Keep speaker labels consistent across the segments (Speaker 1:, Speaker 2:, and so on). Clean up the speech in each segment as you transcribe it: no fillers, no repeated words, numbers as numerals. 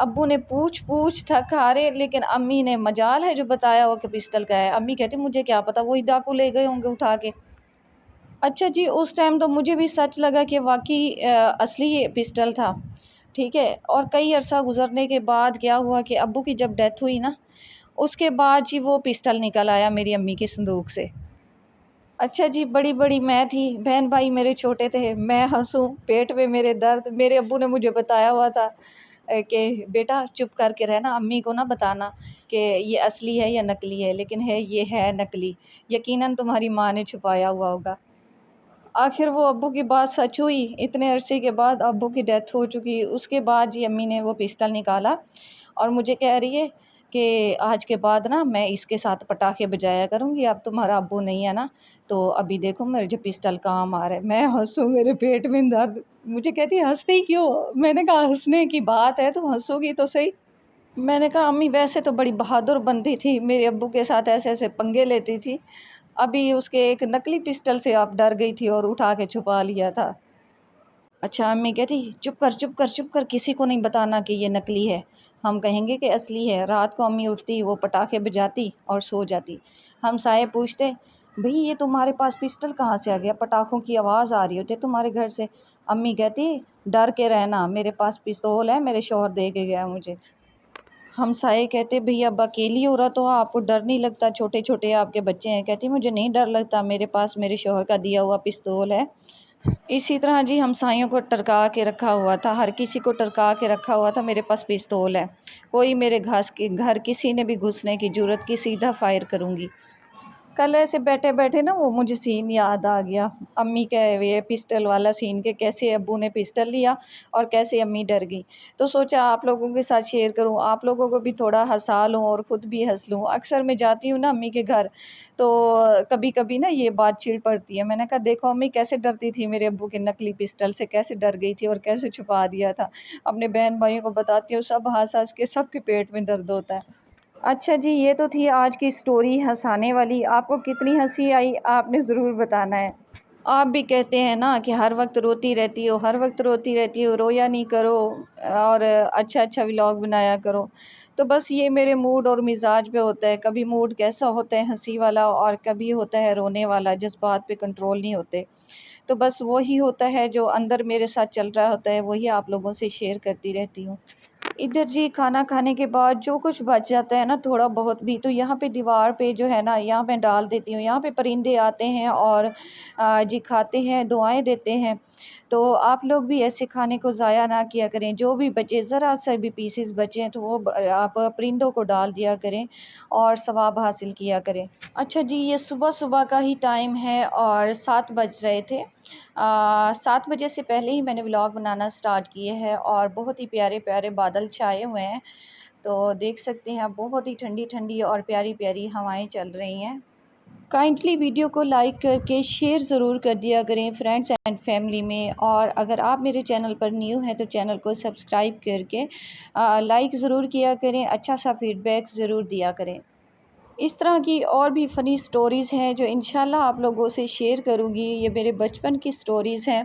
Speaker 1: ابو نے پوچھ تھک ہارے، لیکن امی نے مجال ہے جو بتایا ہو کہ پسٹل کا ہے۔ امی کہتی مجھے کیا پتا، وہی ڈاکو لے گئے ہوں گے اٹھا کے۔ اچھا جی، اس ٹائم تو مجھے بھی سچ لگا کہ واقعی اصلی یہ پسٹل تھا، ٹھیک ہے۔ اور کئی عرصہ گزرنے کے بعد کیا ہوا کہ ابو کی جب ڈیتھ ہوئی نا، اس کے بعد جی وہ پسٹل نکل آیا میری امی کے صندوق سے۔ اچھا جی، بڑی بڑی میں تھی، بہن بھائی میرے چھوٹے تھے، میں ہنسوں پیٹ میں میرے درد۔ میرے ابو نے مجھے بتایا ہوا تھا کہ بیٹا چپ کر کے رہنا، امی کو نہ بتانا کہ یہ اصلی ہے یا نکلی ہے، لیکن یہ ہے نکلی، یقیناً تمہاری ماں نے چھپایا ہوا ہوگا۔ آخر وہ ابو کی بات سچ ہوئی، اتنے عرصے کے بعد ابو کی ڈیتھ ہو چکی، اس کے بعد جی امی نے وہ پسٹل نکالا اور مجھے کہہ رہی ہے کہ آج کے بعد نا میں اس کے ساتھ پٹاخے بجایا کروں گی، اب تمہارا ابو نہیں ہے نا تو ابھی دیکھو میرے جو پسٹل کام آ رہا ہے۔ میں ہنسوں، میرے پیٹ میں درد۔ مجھے کہتی ہے ہنستی کیوں؟ میں نے کہا ہنسنے کی بات ہے تو ہنسو گی تو صحیح۔ میں نے کہا امی ویسے تو بڑی بہادر بنتی تھی، میرے ابو کے ساتھ ایسے ایسے پنگے لیتی تھی، ابھی اس کے ایک نکلی پسٹل سے آپ ڈر گئی تھی اور اٹھا کے چھپا لیا تھا۔ اچھا امی کہتی چپ کر چپ کر چپ کر، کسی کو نہیں بتانا کہ یہ نکلی ہے، ہم کہیں گے کہ اصلی ہے۔ رات کو امی اٹھتی، وہ پٹاخے بجاتی اور سو جاتی۔ ہم سائے پوچھتے بھئی یہ تمہارے پاس پسٹل کہاں سے آ گیا، پٹاخوں کی آواز آ رہی ہوتی ہے تمہارے گھر سے۔ امی کہتی ڈر کے رہنا، میرے پاس پستول ہے، میرے شوہر دے کے گیا مجھے۔ ہم سائے کہتے بھئی اب اکیلی ہو رہا تو آپ کو ڈر نہیں لگتا، چھوٹے چھوٹے آپ کے بچے ہیں؟ کہتی مجھے نہیں ڈر لگتا، میرے پاس میرے شوہر کا دیا ہوا پستول ہے۔ اسی طرح جی ہمسایوں کو ٹرکا کے رکھا ہوا تھا، ہر کسی کو ٹرکا کے رکھا ہوا تھا میرے پاس پستول ہے، کوئی میرے گھر کسی نے بھی گھسنے کی جرت کی، سیدھا فائر کروں گی۔ کل ایسے بیٹھے بیٹھے نا وہ مجھے سین یاد آ گیا، امی کا یہ پسٹل والا سین، کہ کیسے ابو نے پسٹل لیا اور کیسے امی ڈر گئی۔ تو سوچا آپ لوگوں کے ساتھ شیئر کروں، آپ لوگوں کو بھی تھوڑا ہنسا لوں اور خود بھی ہنس لوں۔ اکثر میں جاتی ہوں نا امی کے گھر تو کبھی کبھی نا یہ بات چڑ پڑتی ہے، میں نے کہا دیکھو امی کیسے ڈرتی تھی میرے ابو کے نکلی پسٹل سے، کیسے ڈر گئی تھی اور کیسے چھپا دیا تھا۔ اپنے بہن بھائیوں کو بتاتی ہوں، سب ہنس ہنس کے سب کے پیٹ میں درد ہوتا ہے۔ اچھا جی، یہ تو تھی آج کی سٹوری ہنسانے والی، آپ کو کتنی ہنسی آئی آپ نے ضرور بتانا ہے۔ آپ بھی کہتے ہیں نا کہ ہر وقت روتی رہتی ہو، ہر وقت روتی رہتی ہو، رویا نہیں کرو اور اچھا اچھا ولاگ بنایا کرو۔ تو بس یہ میرے موڈ اور مزاج پہ ہوتا ہے، کبھی موڈ کیسا ہوتا ہے ہنسی والا اور کبھی ہوتا ہے رونے والا، جذبات پہ کنٹرول نہیں ہوتے۔ تو بس وہی ہوتا ہے جو اندر میرے ساتھ چل رہا ہوتا ہے، وہی آپ لوگوں سے شیئر کرتی رہتی ہوں۔ ادھر جی کھانا کھانے کے بعد جو کچھ بچ جاتا ہے نا تھوڑا بہت بھی، تو یہاں پہ دیوار پہ جو ہے نا یہاں پہ ڈال دیتی ہوں، یہاں پہ پرندے آتے ہیں اور جی کھاتے ہیں، دعائیں دیتے ہیں۔ تو آپ لوگ بھی ایسے کھانے کو ضائع نہ کیا کریں، جو بھی بچے ذرا سا بھی پیسز بچیں تو وہ آپ پرندوں کو ڈال دیا کریں اور ثواب حاصل کیا کریں۔ اچھا جی، یہ صبح صبح کا ہی ٹائم ہے اور 7 بج رہے تھے، 7 بجے سے پہلے ہی میں نے ولاگ بنانا سٹارٹ کیے ہیں اور بہت ہی پیارے پیارے بادل چھائے ہوئے ہیں، تو دیکھ سکتے ہیں بہت ہی ٹھنڈی ٹھنڈی اور پیاری پیاری ہوائیں چل رہی ہیں۔ کائنڈلی ویڈیو کو لائک کر کے شیئر ضرور کر دیا کریں فرینڈس اینڈ فیملی میں، اور اگر آپ میرے چینل پر نیو ہیں تو چینل کو سبسکرائب کر کے لائک ضرور کیا کریں، اچھا سا فیڈ بیک ضرور دیا کریں۔ اس طرح کی اور بھی فنی سٹوریز ہیں جو انشاءاللہ آپ لوگوں سے شیئر کروں گی، یہ میرے بچپن کی سٹوریز ہیں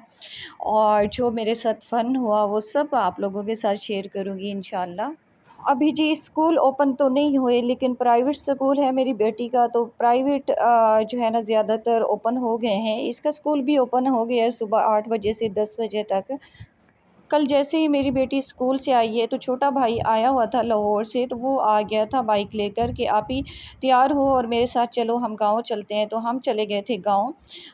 Speaker 1: اور جو میرے ساتھ فن ہوا وہ سب آپ لوگوں کے ساتھ شیئر کروں گی انشاءاللہ۔ ابھی جی اسکول اوپن تو نہیں ہوئے، لیکن پرائیویٹ اسکول ہے میری بیٹی کا، تو پرائیویٹ جو ہے نا زیادہ تر اوپن ہو گئے ہیں، اس کا اسکول بھی اوپن ہو گیا ہے صبح 8 بجے سے 10 بجے تک۔ کل جیسے ہی میری بیٹی اسکول سے آئی ہے تو چھوٹا بھائی آیا ہوا تھا لاہور سے، تو وہ آ گیا تھا بائک لے کر کہ آپ ہی تیار ہو اور میرے ساتھ چلو ہم گاؤں چلتے ہیں، تو ہم چلے گئے تھے گاؤں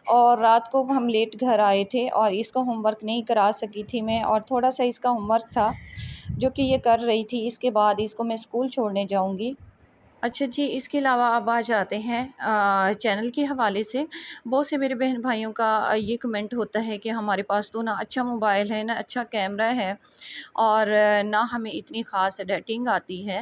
Speaker 1: اور رات کو ہم لیٹ گھر آئے تھے اور اس کو ہوم ورک نہیں کرا سکی تھی میں، اور تھوڑا سا اس کا ہوم ورک تھا جو کہ یہ کر رہی تھی، اس کے بعد اس کو میں اسکول چھوڑنے جاؤں گی۔ اچھا جی، اس کے علاوہ اب آ جاتے ہیں چینل کے حوالے سے، بہت سے میرے بہن بھائیوں کا یہ کمنٹ ہوتا ہے کہ ہمارے پاس تو نہ اچھا موبائل ہے، نہ اچھا کیمرہ ہے اور نہ ہمیں اتنی خاص ایڈیٹنگ آتی ہے۔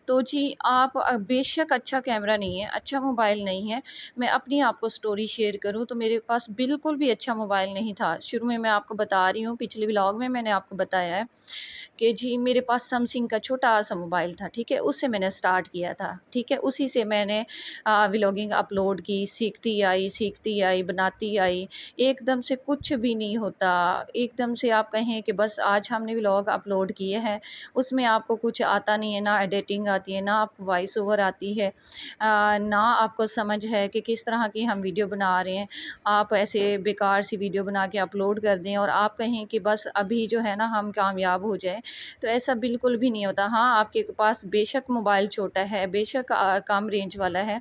Speaker 1: تو جی آپ بے شک اچھا کیمرہ نہیں ہے، اچھا موبائل نہیں ہے، میں اپنی آپ کو سٹوری شیئر کروں تو میرے پاس بالکل بھی اچھا موبائل نہیں تھا۔ شروع میں آپ کو بتا رہی ہوں، پچھلے ولاگ میں نے آپ کو بتایا ہے کہ جی میرے پاس سمسنگ کا چھوٹا سا موبائل تھا، ٹھیک ہے، اس سے میں نے سٹارٹ کیا تھا ٹھیک ہے، اسی سے میں نے ولاگنگ اپلوڈ کی، سیکھتی آئی، بناتی آئی۔ ایک دم سے کچھ بھی نہیں ہوتا، ایک دم سے آپ کہیں کہ بس آج ہم نے ولاگ اپلوڈ کیے ہیں، اس میں آپ کو کچھ آتا نہیں ہے، نہ ایڈیٹنگ آتی ہے، نہ آپ کو وائس اوور آتی ہے، نہ آپ کو سمجھ ہے کہ کس طرح کی ہم ویڈیو بنا رہے ہیں۔ آپ ایسے بیکار سی ویڈیو بنا کے اپلوڈ کر دیں اور آپ کہیں کہ بس ابھی جو ہے نا ہم کامیاب ہو جائیں، تو ایسا بالکل بھی نہیں ہوتا۔ ہاں، آپ کے پاس بے شک موبائل چھوٹا ہے، بے شک کم رینج والا ہے،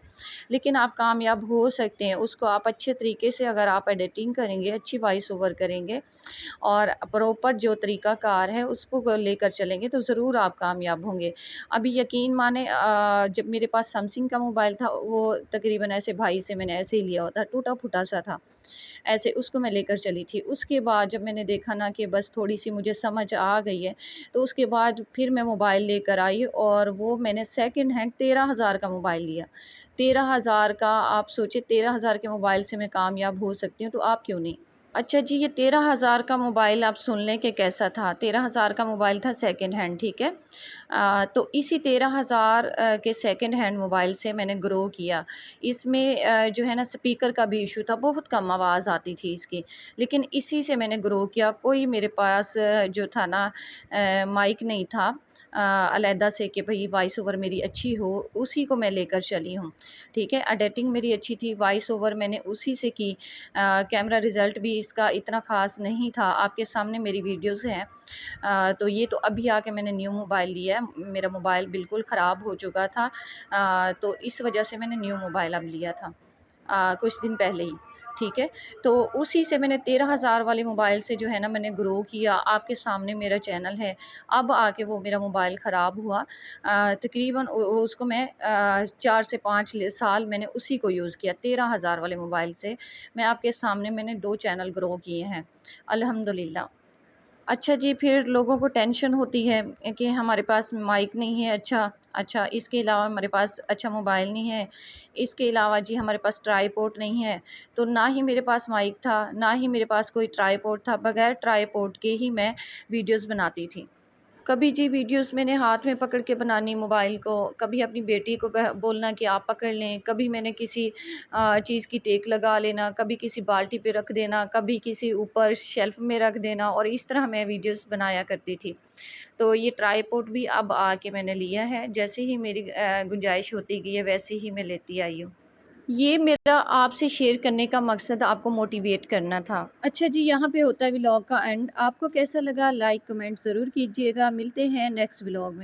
Speaker 1: لیکن آپ کامیاب ہو سکتے ہیں۔ اس کو آپ اچھے طریقے سے اگر آپ ایڈیٹنگ کریں گے، اچھی وائس اوور کریں گے اور پراپر جو طریقہ کار ہے اس کو لے کر چلیں گے تو ضرور آپ کامیاب ہوں گے۔ ابھی یقین مانیں، جب میرے پاس سمسنگ کا موبائل تھا، وہ تقریباً ایسے بھائی سے میں نے ایسے ہی لیا ہوا تھا، ٹوٹا پھوٹا سا تھا، ایسے اس کو میں لے کر چلی تھی۔ اس کے بعد جب میں نے دیکھا نا کہ بس تھوڑی سی مجھے سمجھ آ گئی ہے، تو اس کے بعد پھر میں موبائل لے کر آئی اور وہ میں نے سیکنڈ ہینڈ 13,000 کا موبائل لیا۔ 13,000 کا، آپ سوچے 13,000 کے موبائل سے میں کامیاب ہو سکتی ہوں، تو آپ کیوں نہیں؟ اچھا جی، یہ 13,000 کا موبائل آپ سن لیں کہ کیسا تھا۔ 13,000 کا موبائل تھا سیکنڈ ہینڈ، ٹھیک ہے۔ تو اسی 13,000 کے سیکنڈ ہینڈ موبائل سے میں نے گرو کیا۔ اس میں جو ہے نا اسپیکر کا بھی ایشو تھا، بہت کم آواز آتی تھی اس کی، لیکن اسی سے میں نے گرو کیا۔ کوئی میرے پاس جو تھا نا مائک نہیں تھا علیحدہ سے کہ بھئی وائس اوور میری اچھی ہو، اسی کو میں لے کر چلی ہوں، ٹھیک ہے۔ ایڈیٹنگ میری اچھی تھی، وائس اوور میں نے اسی سے کی۔ کیمرہ رزلٹ بھی اس کا اتنا خاص نہیں تھا، آپ کے سامنے میری ویڈیوز ہیں۔ تو یہ تو ابھی آ کے میں نے نیو موبائل لیا ہے، میرا موبائل بالکل خراب ہو چکا تھا، تو اس وجہ سے میں نے نیو موبائل اب لیا تھا کچھ دن پہلے ہی، ٹھیک ہے۔ تو اسی سے میں نے 13,000 والے موبائل سے جو ہے نا میں نے گرو کیا۔ آپ کے سامنے میرا چینل ہے، اب آ کے وہ میرا موبائل خراب ہوا، تقریباً اس کو میں 4 سے 5 سال میں نے اسی کو یوز کیا۔ 13,000 والے موبائل سے میں آپ کے سامنے میں نے 2 چینل گرو کیے ہیں الحمدللہ۔ اچھا جی، پھر لوگوں کو ٹینشن ہوتی ہے کہ ہمارے پاس مائک نہیں ہے، اچھا اس کے علاوہ ہمارے پاس اچھا موبائل نہیں ہے، اس کے علاوہ جی ہمارے پاس ٹرائی پوڈ نہیں ہے۔ تو نہ ہی میرے پاس مائک تھا، نہ ہی میرے پاس کوئی ٹرائی پوڈ تھا، بغیر ٹرائی پوڈ کے ہی میں ویڈیوز بناتی تھی۔ کبھی جی ویڈیوز میں نے ہاتھ میں پکڑ کے بنانی موبائل کو، کبھی اپنی بیٹی کو بولنا کہ آپ پکڑ لیں، کبھی میں نے کسی چیز کی ٹیک لگا لینا، کبھی کسی بالٹی پہ رکھ دینا، کبھی کسی اوپر شیلف میں رکھ دینا، اور اس طرح میں ویڈیوز بنایا کرتی تھی۔ تو یہ ٹرائی پوڈ بھی اب آ کے میں نے لیا ہے، جیسے ہی میری گنجائش ہوتی گئی ہے ویسے ہی میں لیتی آئی ہوں۔ یہ میرا آپ سے شیئر کرنے کا مقصد آپ کو موٹیویٹ کرنا تھا۔ اچھا جی، یہاں پہ ہوتا ہے ولاگ کا اینڈ۔ آپ کو کیسا لگا لائک کمنٹ ضرور کیجیے گا، ملتے ہیں نیکسٹ ولاگ میں۔